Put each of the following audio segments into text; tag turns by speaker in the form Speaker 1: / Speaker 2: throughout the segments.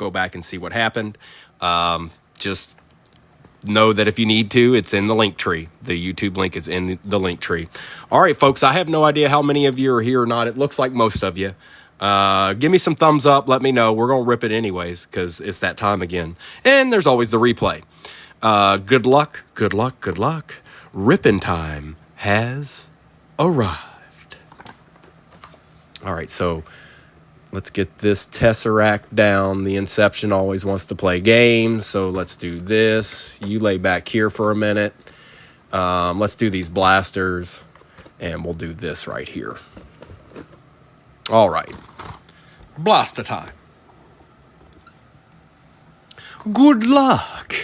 Speaker 1: go back and see what happened. Just know that if you need to, it's in the link tree. The YouTube link is in the link tree. All right, folks, I have no idea how many of you are here or not. It looks like most of you. Give me some thumbs up. Let me know. We're going to rip it anyways because it's that time again. And there's always the replay. Good luck, good luck, good luck. Ripping time has arrived. All right, so let's get this Tesseract down. The Inception always wants to play games, so let's do this. You lay back here for a minute. Let's do these blasters, and we'll do this right here. All right. Blaster time. Good luck.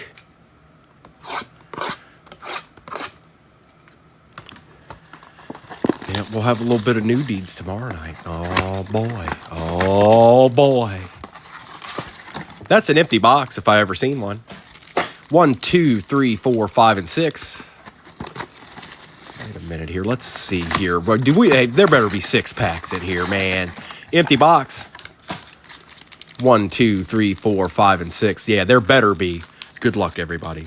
Speaker 1: Yeah, we'll have a little bit of new deeds tomorrow night. Oh, boy. Oh, boy. That's an empty box if I ever seen one. 1, 2, 3, 4, 5, and 6. Wait a minute here. Let's see here. Hey, there better be 6 packs in here, man. Empty box. 1, 2, 3, 4, 5, and 6. Yeah, there better be. Good luck, everybody.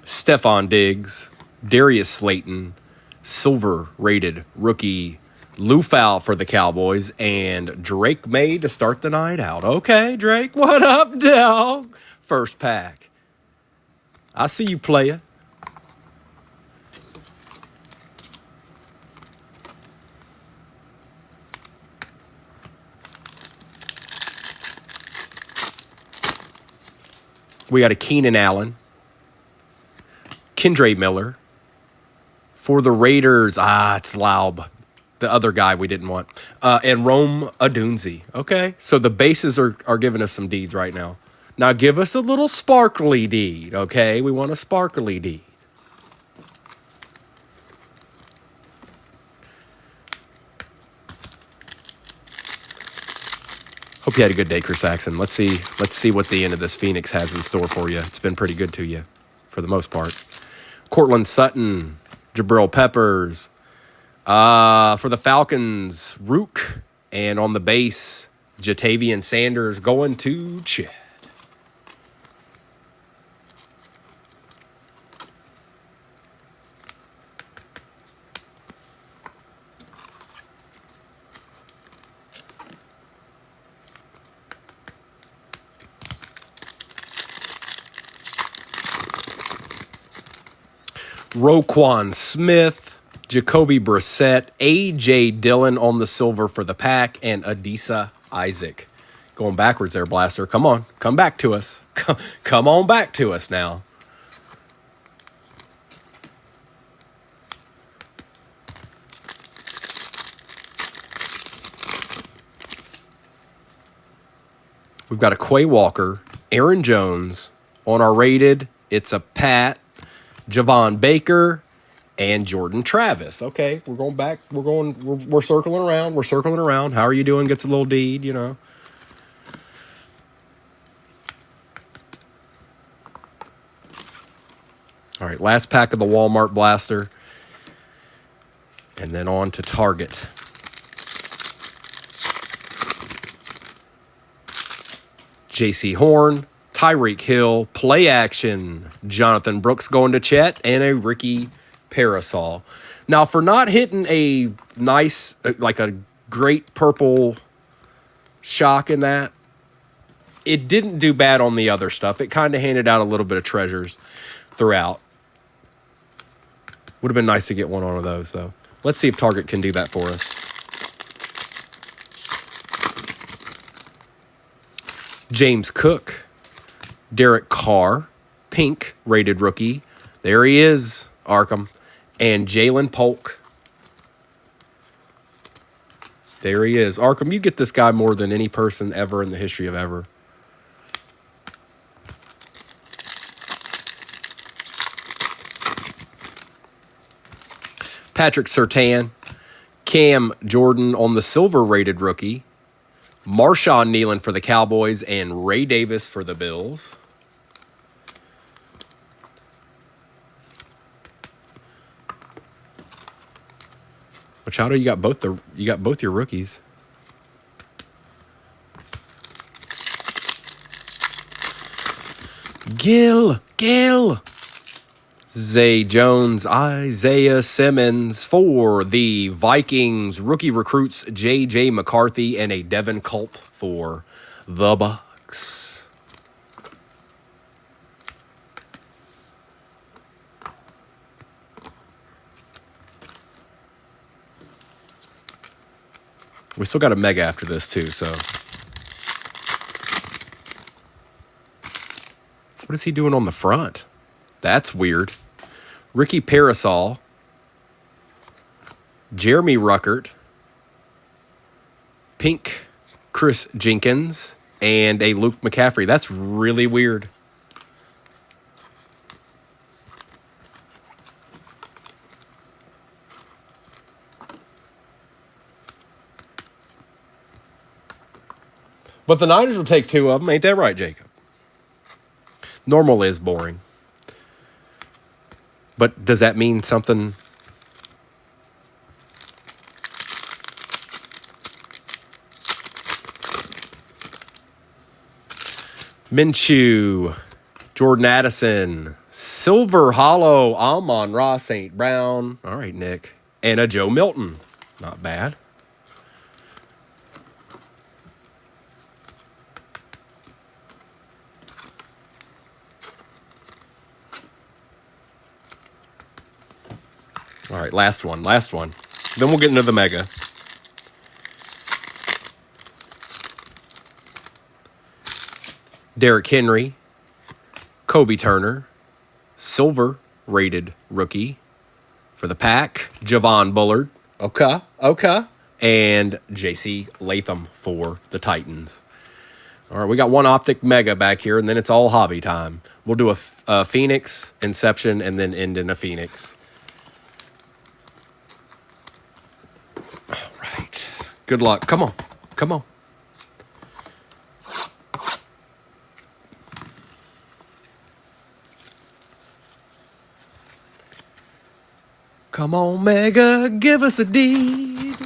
Speaker 1: Stephon Diggs, Darius Slayton, silver-rated rookie Lou Fowl for the Cowboys, and Drake May to start the night out. Okay, Drake, what up, dog? First pack. I see you, player. We got a Keenan Allen. Kendre Miller. For the Raiders, it's Laub, the other guy we didn't want. And Rome Odunze. Okay, so the bases are giving us some deeds right now. Now give us a little sparkly deed, okay? We want a sparkly deed. Hope you had a good day, Chris Saxon. Let's see what the end of this Phoenix has in store for you. It's been pretty good to you, for the most part. Cortland Sutton, Jabril Peppers. For the Falcons, Rook. And on the base, Jatavian Sanders going to Chad. Roquan Smith, Jacoby Brissett, A.J. Dillon on the silver for the pack, and Adisa Isaac. Going backwards there, Blaster. Come on. Come back to us. Come on back to us now. We've got a Quay Walker, Aaron Jones. On our rated, it's a Pat, Javon Baker, and Jordan Travis. Okay, we're going back. We're circling around. We're circling around. How are you doing? Gets a little deed, you know. All right, last pack of the Walmart Blaster. And then on to Target. J.C. Horn, Tyreek Hill, play action, Jonathan Brooks going to Chet, and a Ricky Parasol. Now, for not hitting a nice, like a great purple shock in that, it didn't do bad on the other stuff. It kind of handed out a little bit of treasures throughout. Would have been nice to get one of those, though. Let's see if Target can do that for us. James Cook, Derek Carr, pink rated rookie. There he is, Arkham. And Jalen Polk. There he is. Arkham, you get this guy more than any person ever in the history of ever. Patrick Surtain, Cam Jordan on the silver rated rookie. Marshawn Nealon for the Cowboys, and Ray Davis for the Bills. Machado, you got both your rookies. Gil. Zay Jones, Isaiah Simmons for the Vikings. Rookie recruits J.J. McCarthy and a Devin Culp for the Bucks. We still got a mega after this too, so. What is he doing on the front? That's weird. Ricky Parasol, Jeremy Ruckert, Pink Chris Jenkins, and a Luke McCaffrey. That's really weird. But the Niners will take 2 of them. Ain't that right, Jacob? Normal is boring. But does that mean something? Minshew, Jordan Addison, Silver Hollow, Amon-Ra St. Brown. All right, Nick. And a Joe Milton. Not bad. All right, last one. Then we'll get into the mega. Derrick Henry, Kobe Turner, silver rated rookie for the Pack, Javon Bullard, okay, and J.C. Latham for the Titans. All right, we got one Optic Mega back here, and then it's all hobby time. We'll do a Phoenix, Inception, and then end in a Phoenix. Good luck. Come on. Come on, Mega. Give us a deed.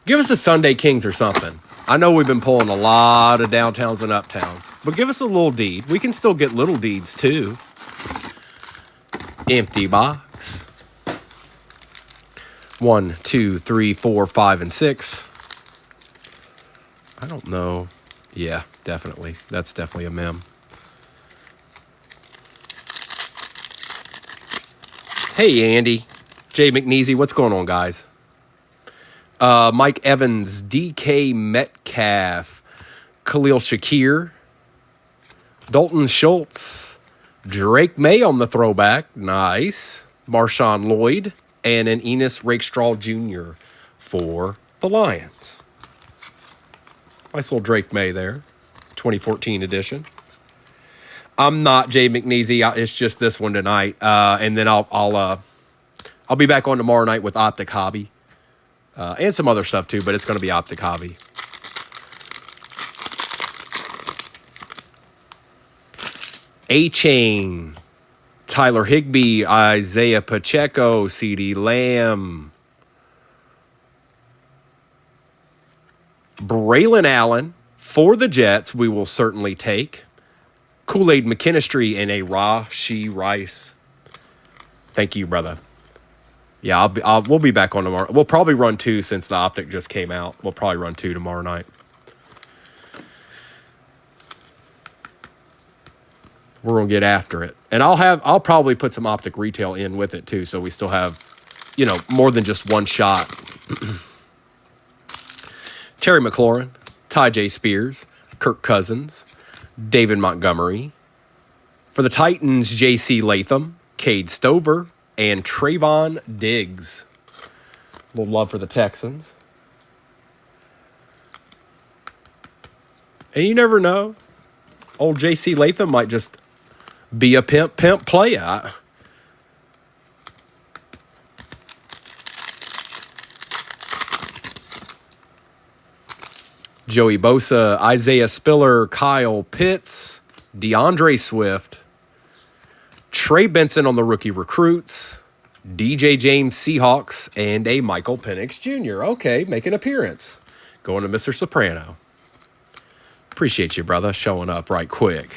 Speaker 1: Give us a Sunday Kings or something. I know we've been pulling a lot of downtowns and uptowns, but give us a little deed. We can still get little deeds too. Empty box. 1, 2, 3, 4, 5, and 6. I don't know. Yeah, definitely. That's definitely a mem. Hey, Andy. Jay McNeasy, what's going on, guys? Mike Evans, DK Metcalf, Khalil Shakir, Dalton Schultz, Drake May on the throwback. Nice. Marshawn Lloyd. And an Enos Rakestraw Jr. for the Lions. Nice little Drake May there. 2014 edition. I'm not Jay McNeasy. It's just this one tonight. And then I'll be back on tomorrow night with Optic Hobby. And some other stuff too, but it's going to be Optic Hobby. A-Chain. Tyler Higbee, Isaiah Pacheco, CeeDee Lamb, Braylon Allen for the Jets, we will certainly take. Kool-Aid McKinstry and a Rashee Rice. Thank you, brother. Yeah, we'll be back on tomorrow. We'll probably run 2 since the Optic just came out. We'll probably run 2 tomorrow night. We're going to get after it. And I'll probably put some Optic retail in with it too, so we still have, more than just one shot. Terry McLaurin, Ty J. Spears, Kirk Cousins, David Montgomery. For the Titans, J.C. Latham, Cade Stover, and Trayvon Diggs. A little love for the Texans. And you never know. Old J.C. Latham might just be a pimp player. Joey Bosa, Isaiah Spiller, Kyle Pitts, DeAndre Swift, Trey Benson on the rookie recruits, DJ James Seahawks, and a Michael Penix Jr. Okay, make an appearance. Going to Mr. Soprano. Appreciate you, brother, showing up right quick.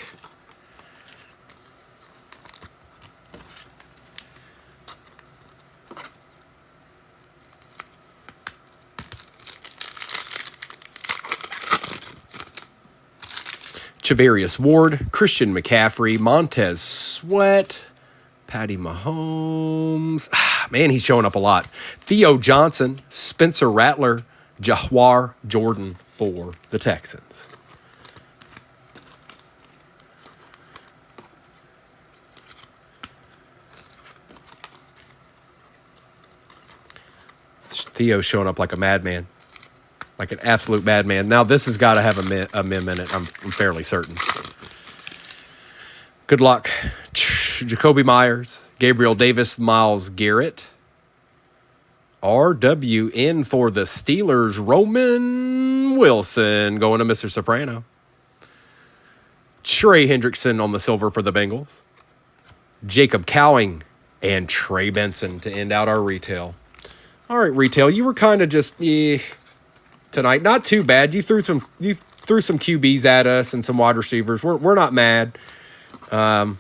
Speaker 1: Chavarius Ward, Christian McCaffrey, Montez Sweat, Patty Mahomes. Man, he's showing up a lot. Theo Johnson, Spencer Rattler, Jahwar Jordan for the Texans. Theo's showing up like a madman. Like an absolute madman. Now, this has got to have a mem in it. I'm fairly certain. Good luck. Jacoby Myers, Gabriel Davis, Myles Garrett. RWN for the Steelers, Roman Wilson going to Mr. Soprano. Trey Hendrickson on the silver for the Bengals. Jacob Cowing and Trey Benson to end out our retail. All right, retail, you were kind of just tonight. Not too bad. You threw some QBs at us and some wide receivers. We're not mad. Would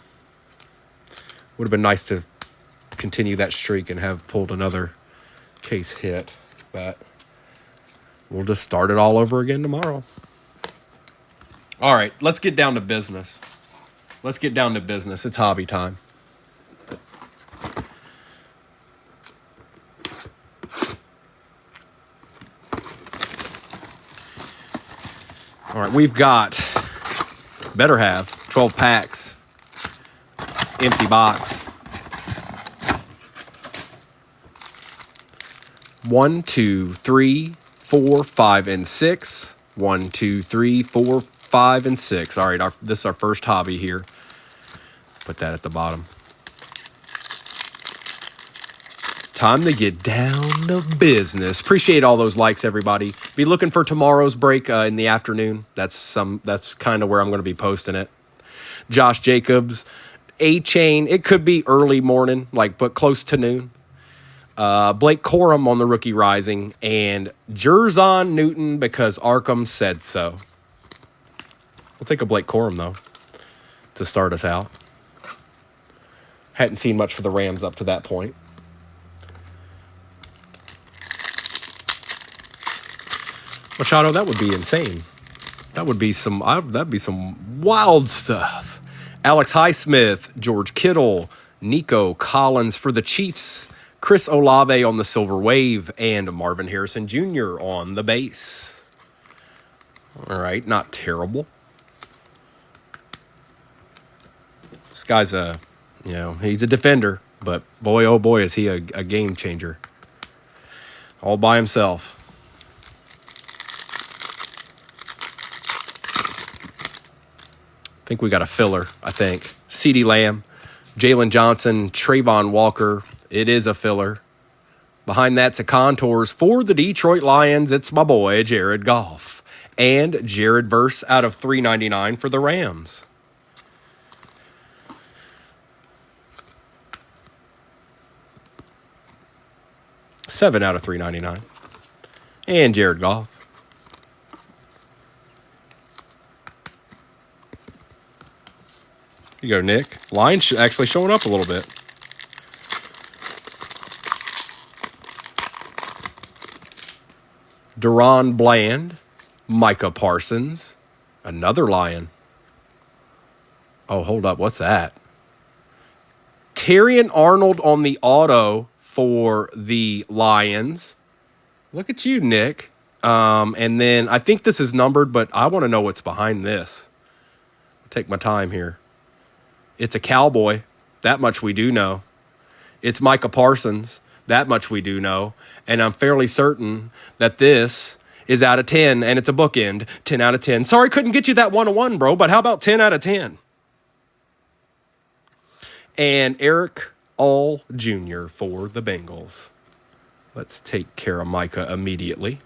Speaker 1: have been nice to continue that streak and have pulled another case hit, but we'll just start it all over again tomorrow. All right, let's get down to business. It's hobby time. All right, we've got, better have, 12 packs, empty box. 1, 2, 3, 4, 5, and 6. 1, 2, 3, 4, 5, and 6. All right, this is our first hobby here. Put that at the bottom. Time to get down to business. Appreciate all those likes, everybody. Be looking for tomorrow's break in the afternoon. That's kind of where I'm going to be posting it. Josh Jacobs, A-Chain. It could be early morning, but close to noon. Blake Corum on the rookie rising, and Jerzon Newton because Arkham said so. We'll take a Blake Corum, though, to start us out. Hadn't seen much for the Rams up to that point. Machado, that would be insane. That'd be some wild stuff. Alex Highsmith, George Kittle, Nico Collins for the Chiefs, Chris Olave on the silver wave, and Marvin Harrison Jr. on the base. All right, not terrible. This guy's he's a defender, but boy, oh boy, is he a game changer. All by himself. I think we got a filler, CeeDee Lamb, Jalen Johnson, Trayvon Walker. It is a filler. Behind that's a contours for the Detroit Lions. It's my boy, Jared Goff. And Jared Verse out of $3.99 for the Rams. $7 out of $3.99. And Jared Goff. Here you go, Nick. Line's actually showing up a little bit. Deron Bland, Micah Parsons, another Lion. Oh, hold up. What's that? Terrion Arnold on the auto for the Lions. Look at you, Nick. And then I think this is numbered, but I want to know what's behind this. I'll take my time here. It's a Cowboy. That much we do know. It's Micah Parsons. That much we do know. And I'm fairly certain that this is out of 10, and it's a bookend. 10 out of 10. Sorry, couldn't get you that 101, bro, but how about 10 out of 10? And Eric All Jr. for the Bengals. Let's take care of Micah immediately.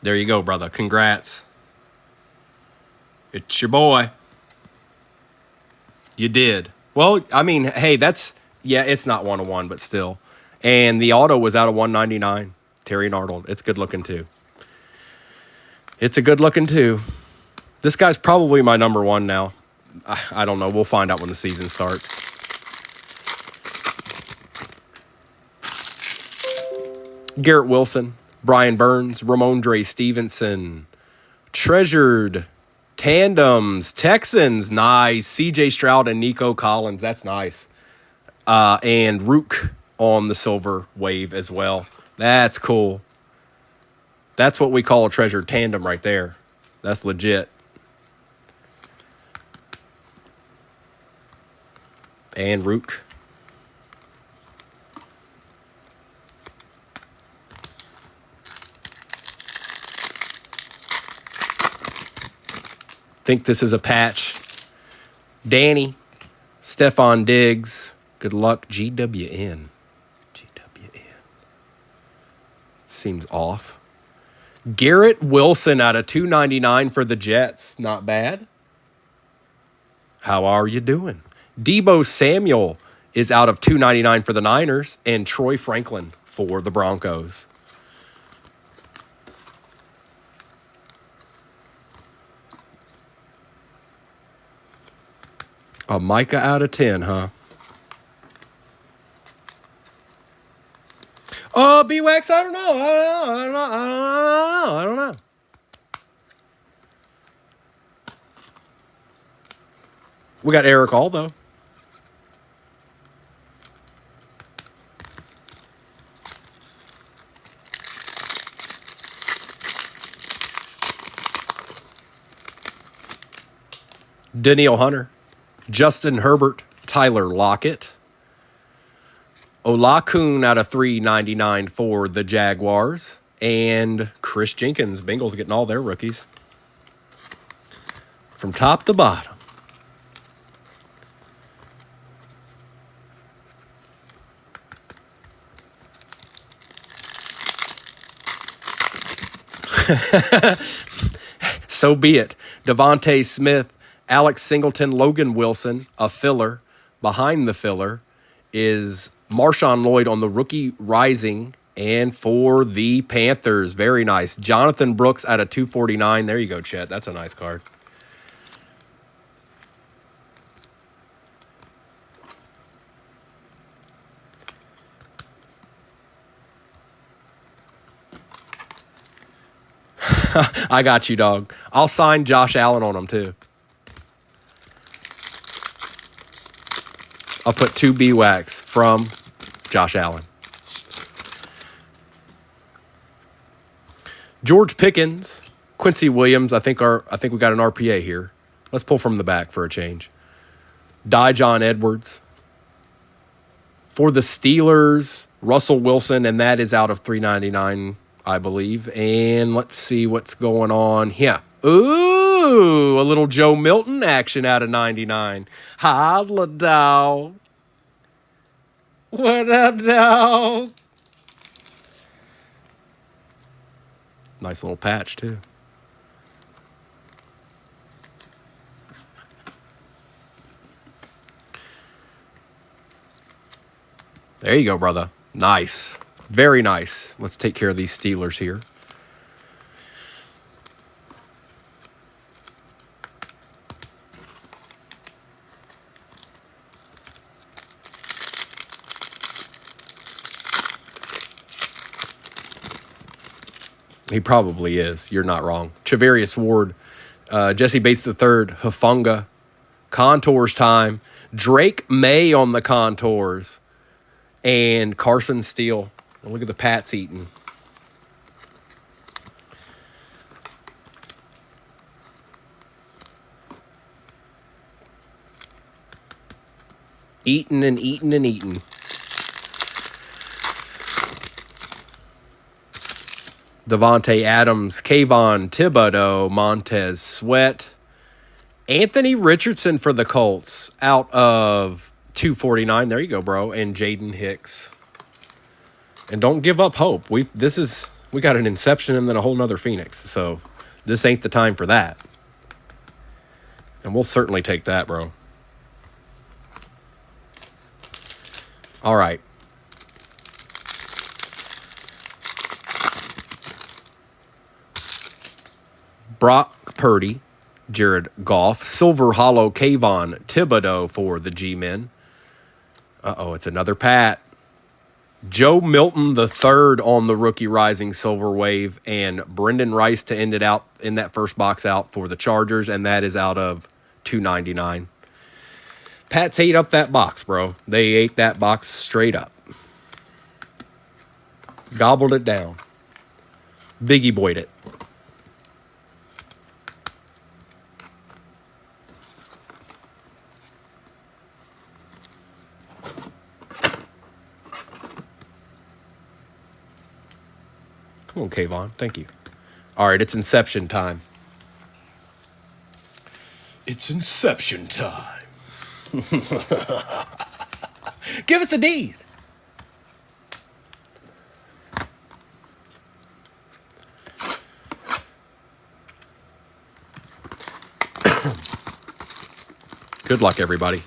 Speaker 1: There you go, brother. Congrats. It's your boy. You did. Well, I mean, hey, it's not 101, but still. And the auto was out of 199. Terrion Arnold. It's good looking, too. It's a good looking, too. This guy's probably my number one now. I don't know. We'll find out when the season starts. Garrett Wilson, Brian Burns, Ramondre Stevenson. Treasured tandems, Texans, nice. CJ Stroud and Nico Collins, that's nice. And Rook on the silver wave as well. That's cool. That's what we call a treasured tandem right there. That's legit. And Rook. Think this is a patch. Danny, Stephon Diggs. Good luck. GWN. Seems off. Garrett Wilson out of $2.99 for the Jets. Not bad. How are you doing? Deebo Samuel is out of $2.99 for the Niners. And Troy Franklin for the Broncos. A Micah out of 10, huh? Oh, B-Wax, I don't know. We got Eric All, though. Danielle Hunter. Justin Herbert, Tyler Lockett. Olakun out of $3.99 for the Jaguars. And Chris Jenkins. Bengals getting all their rookies. From top to bottom. So be it. Devontae Smith, Alex Singleton, Logan Wilson, a filler. Behind the filler is Marshawn Lloyd on the rookie rising. And for the Panthers, very nice. Jonathan Brooks out of $2.49. There you go, Chet. That's a nice card. I got you, dog. I'll sign Josh Allen on them, too. I'll put 2 B-Wax from Josh Allen. George Pickens, Quincy Williams. I think we got an RPA here. Let's pull from the back for a change. John Edwards. For the Steelers, Russell Wilson, and that is out of $3.99, I believe. And let's see what's going on here. Ooh, a little Joe Milton action out of 99. Holla, dog. What up, dog? Nice little patch, too. There you go, brother. Nice. Very nice. Let's take care of these Steelers here. He probably is. You're not wrong. Chavarius Ward, Jesse Bates III, Hufanga, Contours time, Drake May on the Contours, and Carson Steele. Look at the Pats eating. Eating and eating and eating. Devontae Adams, Kayvon Thibodeau, Montez Sweat, Anthony Richardson for the Colts out of $2.49. There you go, bro. And Jaden Hicks. And don't give up hope. We got an Inception and then a whole nother Phoenix. So this ain't the time for that. And we'll certainly take that, bro. All right. Brock Purdy, Jared Goff, Silver Hollow Kayvon Thibodeau for the G-Men. Uh-oh, it's another Pat. Joe Milton the third on the Rookie Rising Silver Wave, and Brendan Rice to end it out in that first box out for the Chargers, and that is out of $2.99. Pats ate up that box, bro. They ate that box straight up. Gobbled it down. Biggie boyed it. Come on, Kayvon. Thank you. All right, it's Inception time. It's Inception time. Give us a deed. Good luck, everybody.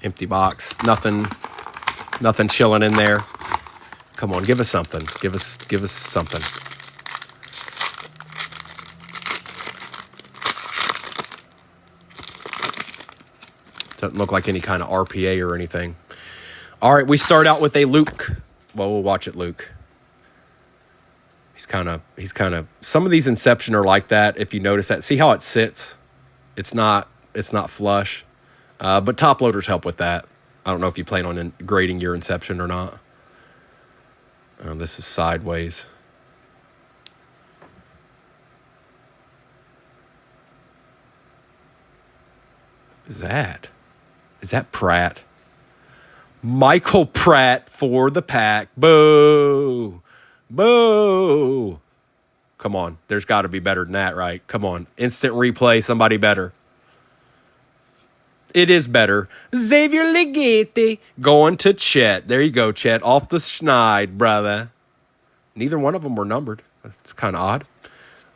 Speaker 1: Empty box. Nothing chilling in there. Come on, give us something. Give us something. Doesn't look like any kind of RPA or anything. All right, we start out with a Luke. Well, we'll watch it, Luke. He's kind of, some of these Inception are like that. If you notice that, see how it sits? It's not flush. But top loaders help with that. I don't know if you plan on grading your Inception or not. This is sideways. What is that? Is that Pratt? Michael Pratt for the Pack. Boo! Boo! Come on. There's got to be better than that, right? Come on. Instant replay. Somebody better. It is better. Xavier Legate going to Chet. There you go, Chet. Off the schneid, brother. Neither one of them were numbered. It's kind of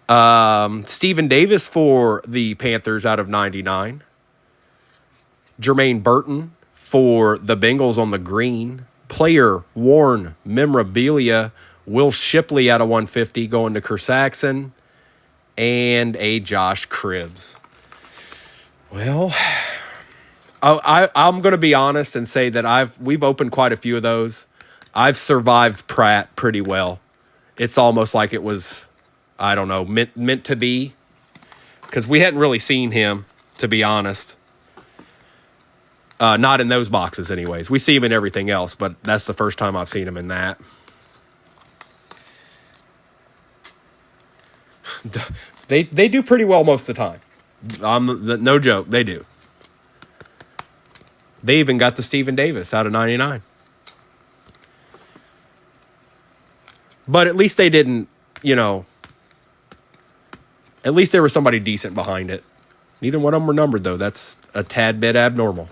Speaker 1: odd. Stephen Davis for the Panthers out of 99. Jermaine Burton for the Bengals on the green. Player worn memorabilia. Will Shipley out of 150 going to Kersaxon. And a Josh Cribbs. Well, I'm going to be honest and say that we've opened quite a few of those. I've survived Pratt pretty well. It's almost like it was, I don't know, meant to be. Because we hadn't really seen him, to be honest. Not in those boxes anyways. We see him in everything else, but that's the first time I've seen him in that. They do pretty well most of the time. No joke, they do. They even got the Stephen Davis out of 99. But at least they didn't, at least there was somebody decent behind it. Neither one of them were numbered, though. That's a tad bit abnormal.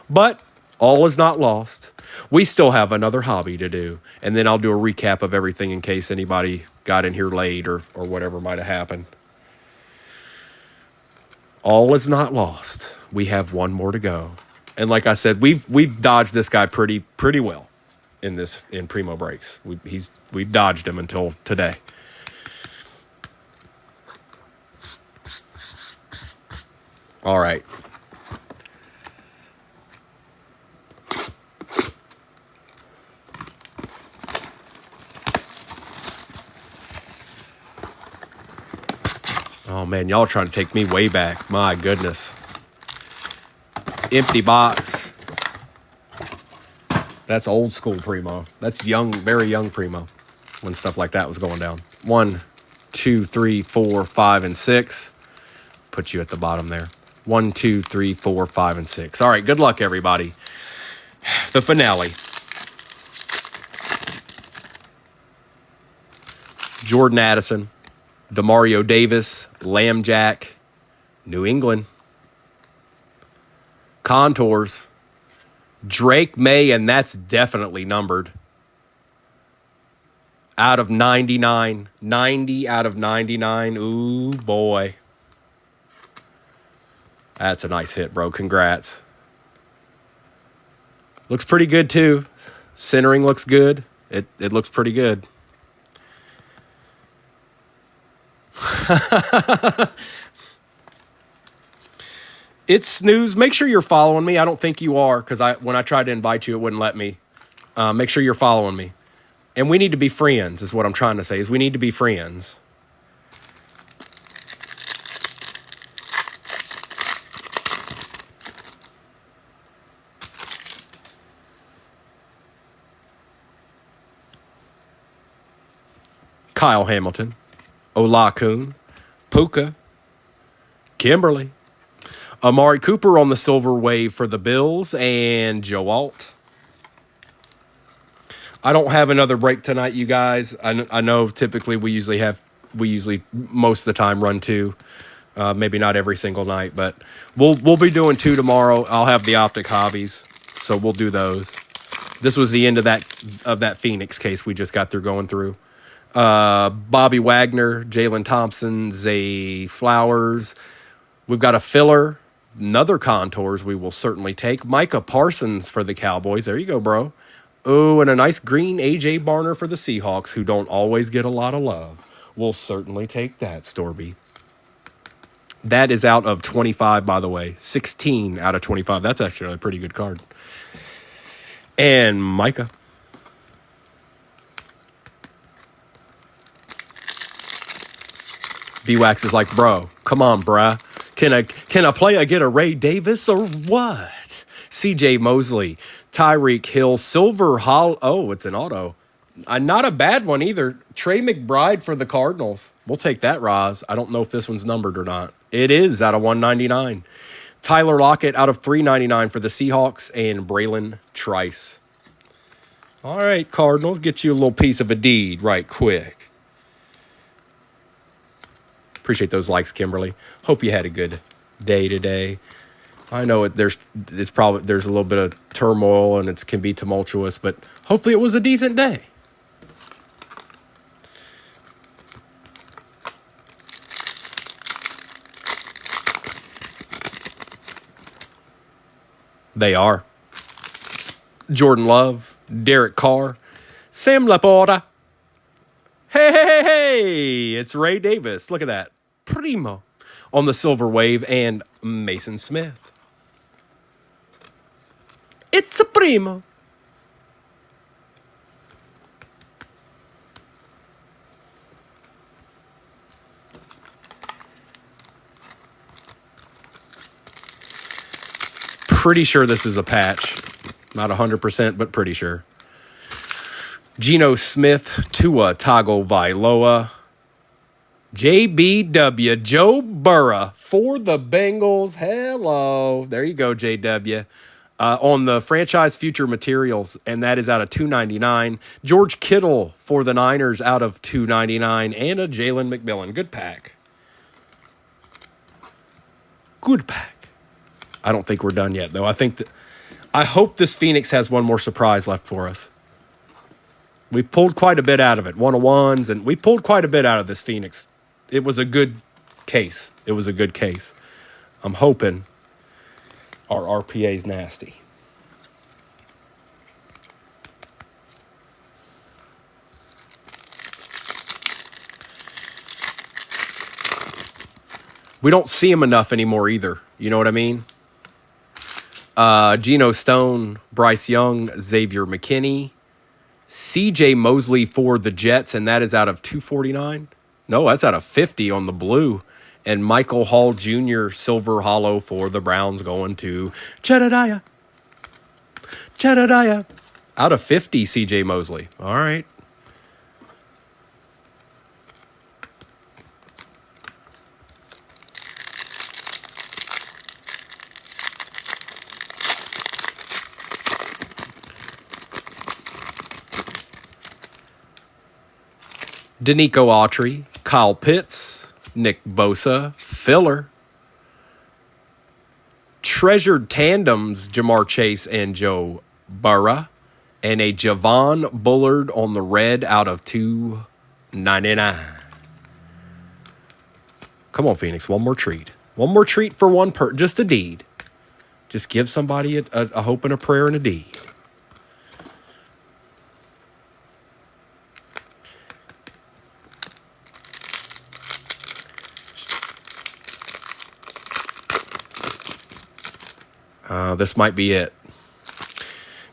Speaker 1: But all is not lost. We still have another hobby to do. And then I'll do a recap of everything in case anybody got in here late or whatever might have happened. All is not lost. We have one more to go. And like I said, we've dodged this guy pretty well in Primo Breaks. We've dodged him until today. All right. Oh man, y'all are trying to take me way back. My goodness. Empty box. That's old school Primo. That's young, very young Primo when stuff like that was going down. 1, 2, 3, 4, 5, and 6. Put you at the bottom there. 1, 2, 3, 4, 5, and 6. All right, good luck, everybody. The finale. Jordan Addison, Demario Davis, Lamb Jack, New England. Contours, Drake May, and that's definitely numbered. Out of 99. 90 out of 99. Ooh, boy. That's a nice hit, bro. Congrats. Looks pretty good, too. Centering looks good. It looks pretty good. It's snooze. Make sure you're following me. I don't think you are because when I tried to invite you, it wouldn't let me. Make sure you're following me. And we need to be friends is what I'm trying to say is we need to be friends. Kyle Hamilton, Olakun, Puka, Kimberly, Amari Cooper on the silver wave for the Bills, and Joe Alt. I don't have another break tonight, you guys. I know typically we usually most of the time run two, maybe not every single night, but we'll be doing two tomorrow. I'll have the Optic Hobbies, so we'll do those. This was the end of that Phoenix case we just got through going through. Bobby Wagner, Jalen Thompson, Zay Flowers. We've got a filler, another contours we will certainly take. Micah Parsons for the Cowboys. There you go, bro. Oh, and a nice green A.J. Barner for the Seahawks, who don't always get a lot of love. We'll certainly take that, Storby. That is out of 25, by the way. 16 out of 25. That's actually a pretty good card. And Micah. B-Wax is like, bro, come on, bruh. Can a player get a Ray Davis or what? C.J. Mosley, Tyreek Hill, Silver Hall. Oh, it's an auto. Not a bad one either. Trey McBride for the Cardinals. We'll take that, Roz. I don't know if this one's numbered or not. It is out of 199. Tyler Lockett out of 399 for the Seahawks, and Braylon Trice. All right, Cardinals, get you a little piece of a deed right quick. Appreciate those likes, Kimberly. Hope you had a good day today. I know there's a little bit of turmoil and it can be tumultuous, but hopefully it was a decent day. They are. Jordan Love, Derek Carr, Sam Laporta. Hey, it's Ray Davis. Look at that. Primo on the silver wave, and Mason Smith. It's a primo. Pretty sure this is a patch. Not 100%, but pretty sure. Geno Smith, Tua Tagovailoa, JBW, Joe Burrow for the Bengals. Hello. There you go, JW. On the franchise future materials, and that is out of 299. George Kittle for the Niners out of 299, and a Jalen McMillan. Good pack. Good pack. I don't think we're done yet, though. I hope this Phoenix has one more surprise left for us. We've pulled quite a bit out of it. 101s, and we pulled quite a bit out of this Phoenix. It was a good case. I'm hoping our RPA is nasty. We don't see him enough anymore either. You know what I mean? Geno Stone, Bryce Young, Xavier McKinney, C.J. Mosley for the Jets, and that is out of 249. No, that's out of 50 on the blue. And Michael Hall Jr., silver hollow for the Browns, going to Jedediah. Out of 50, C.J. Mosley. All right. Danico Autry, Kyle Pitts, Nick Bosa, filler. Treasured tandems, Jamar Chase and Joe Burrow. And a Javon Bullard on the red out of 299. Come on, Phoenix. One more treat. One more treat for one just a deed. Just give somebody a hope and a prayer and a deed. This might be it.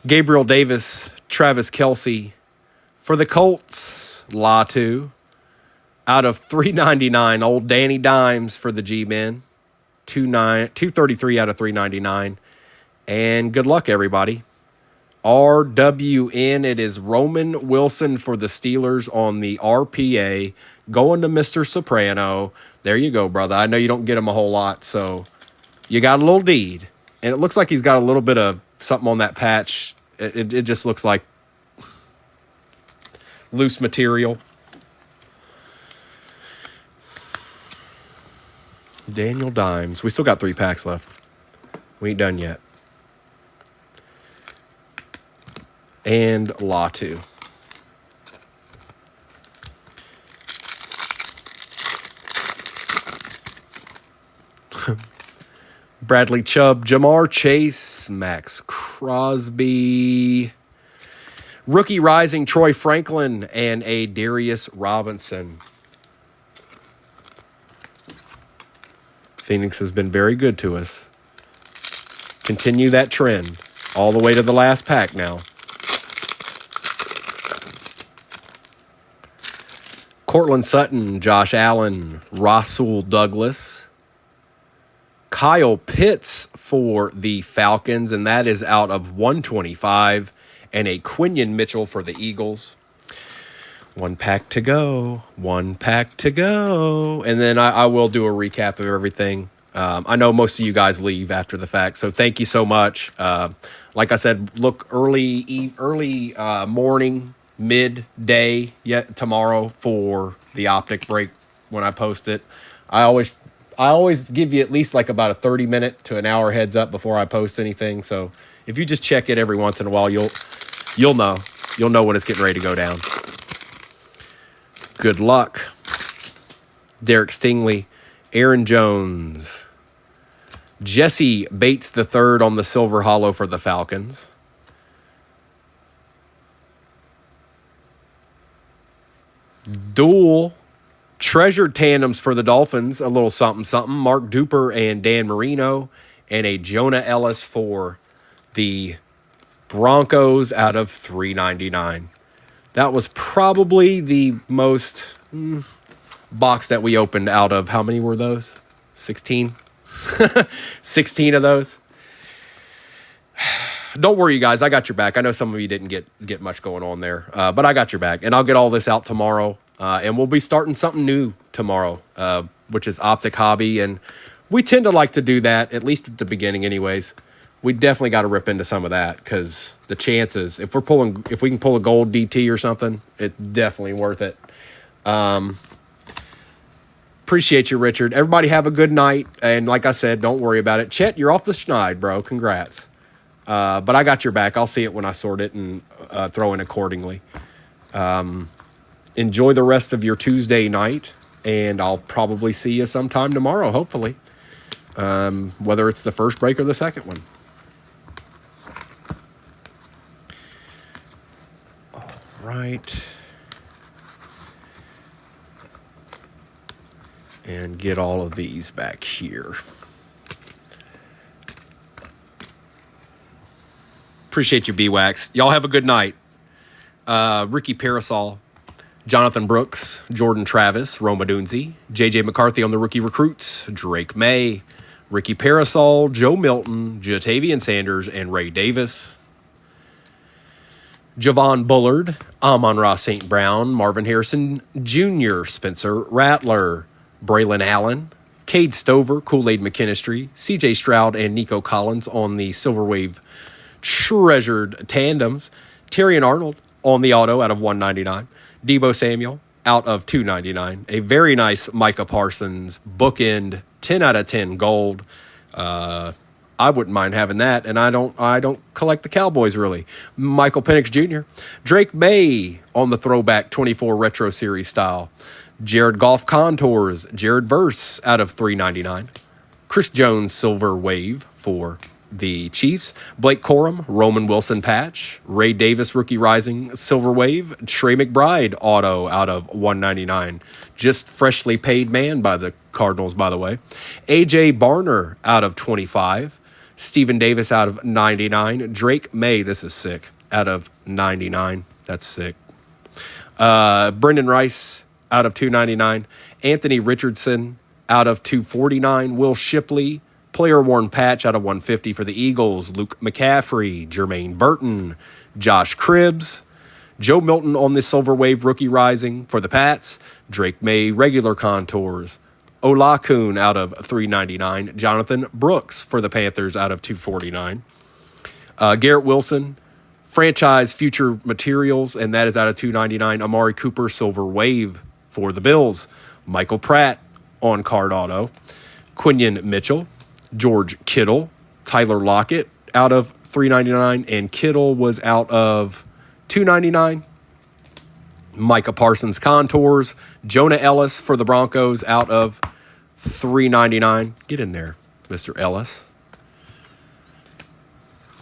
Speaker 1: Gabriel Davis, Travis Kelce. For the Colts, Latu. Out of 399, old Danny Dimes for the G-Men. 233 out of 399. And good luck, everybody. RWN, it is Roman Wilson for the Steelers on the RPA. Going to Mr. Soprano. There you go, brother. I know you don't get him a whole lot, so you got a little deed. And it looks like he's got a little bit of something on that patch. It just looks like loose material. Daniel Dimes. We still got 3 packs left. We ain't done yet. And Latu. Bradley Chubb, Jamar Chase, Max Crosby, rookie rising Troy Franklin, and a Darius Robinson. Phoenix has been very good to us. Continue that trend all the way to the last pack now. Cortland Sutton, Josh Allen, Rasul Douglas, Kyle Pitts for the Falcons, and that is out of 125, and a Quinion Mitchell for the Eagles. 1 pack to go. 1 pack to go. And then I will do a recap of everything. I know most of you guys leave after the fact, so thank you so much. Like I said, look early morning, midday yet tomorrow for the optic break when I post it. I always give you at least like about a 30-minute to an hour heads up before I post anything. So if you just check it every once in a while, you'll know when it's getting ready to go down. Good luck. Derek Stingley, Aaron Jones, Jesse Bates III on the Silver Hollow for the Falcons. Dual treasured tandems for the Dolphins, a little something. Mark Duper and Dan Marino, and a Jonah Ellis for the Broncos out of 399. That was probably the most box that we opened out of, how many were those? 16? 16 of those. Don't worry, you guys. I got your back. I know some of you didn't get much going on there, but I got your back. And I'll get all this out tomorrow. And we'll be starting something new tomorrow, which is Optic Hobby. And we tend to like to do that, at least at the beginning anyways. We definitely got to rip into some of that because the chances, if we can pull a gold DT or something, it's definitely worth it. Appreciate you, Richard. Everybody have a good night. And like I said, don't worry about it. Chet, you're off the schneid, bro. Congrats. But I got your back. I'll see it when I sort it and throw in accordingly. Enjoy the rest of your Tuesday night, and I'll probably see you sometime tomorrow, hopefully. Whether it's the first break or the second one. All right. And get all of these back here. Appreciate you, B-Wax. Y'all have a good night. Ricky Parasol, Jonathan Brooks, Jordan Travis, Roma Dunzi, J.J. McCarthy on the rookie recruits, Drake May, Ricky Parasol, Joe Milton, Jatavian Sanders, and Ray Davis. Javon Bullard, Amon-Ra St. Brown, Marvin Harrison Jr., Spencer Rattler, Braylon Allen, Cade Stover, Kool-Aid McKinstry, C.J. Stroud, and Nico Collins on the Silver Wave treasured tandems. Terrion Arnold on the auto out of 199. Debo Samuel out of 299. A very nice Micah Parsons bookend 10 out of 10 gold. I wouldn't mind having that, and I don't collect the Cowboys really. Michael Penix Jr. Drake May on the throwback 24 Retro Series style. Jared Goff Contours, Jared Verse out of 399. Chris Jones Silver Wave for the Chiefs. Blake Corum, Roman Wilson patch. Ray Davis Rookie Rising Silver Wave. Trey McBride auto out of 199. Just freshly paid man by the Cardinals, by the way. AJ Barner out of 25. Stephen Davis out of 99. Drake May, this is sick, out of 99. That's sick. Brendan Rice out of 299. Anthony Richardson out of 249. Will Shipley, player worn patch out of 150 for the Eagles. Luke McCaffrey, Jermaine Burton, Josh Cribbs, Joe Milton on the Silver Wave rookie rising for the Pats. Drake May, regular contours. Olakun out of 399. Jonathan Brooks for the Panthers out of 249. Garrett Wilson, franchise future materials, and that is out of 299. Amari Cooper, Silver Wave for the Bills. Michael Pratt on card auto. Quinion Mitchell, George Kittle, Tyler Lockett out of 399, and Kittle was out of 299. Micah Parsons contours. Jonah Ellis for the Broncos out of 399. Get in there, Mr. Ellis.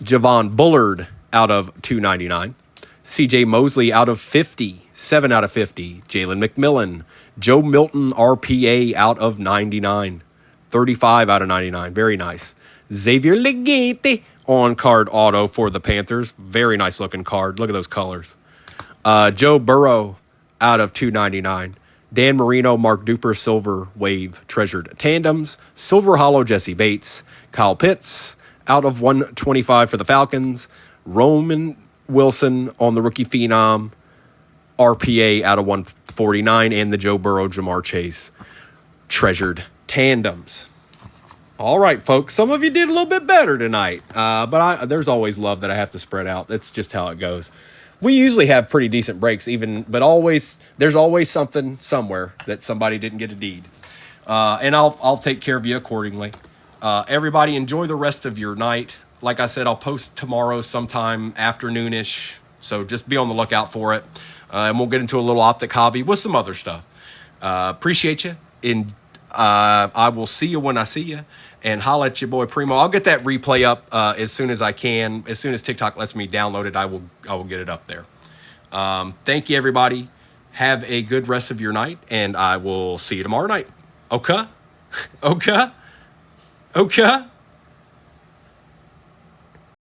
Speaker 1: Javon Bullard out of 299. CJ Mosley out of 50. 7 out of 50. Jalen McMillan. Joe Milton RPA out of 99. 35 out of 99. Very nice. Xavier Legate on card auto for the Panthers. Very nice looking card. Look at those colors. Joe Burrow out of 299. Dan Marino, Mark Duper, Silver Wave Treasured Tandems. Silver Hollow, Jesse Bates. Kyle Pitts out of 125 for the Falcons. Roman Wilson on the rookie phenom. RPA out of 149. And the Joe Burrow, Jamar Chase Treasured Tandems. All right, folks. Some of you did a little bit better tonight. But there's always love that I have to spread out. That's just how it goes. We usually have pretty decent breaks, but there's always something somewhere that somebody didn't get a deed. And I'll take care of you accordingly. Everybody enjoy the rest of your night. Like I said, I'll post tomorrow sometime afternoonish, so just be on the lookout for it. And we'll get into a little optic hobby with some other stuff. Appreciate you. I will see you when I see you. And holla at your boy Primo. I'll get that replay up as soon as I can. As soon as TikTok lets me download it, I will get it up there. Thank you, everybody. Have a good rest of your night, and I will see you tomorrow night. Okay? Okay? Okay?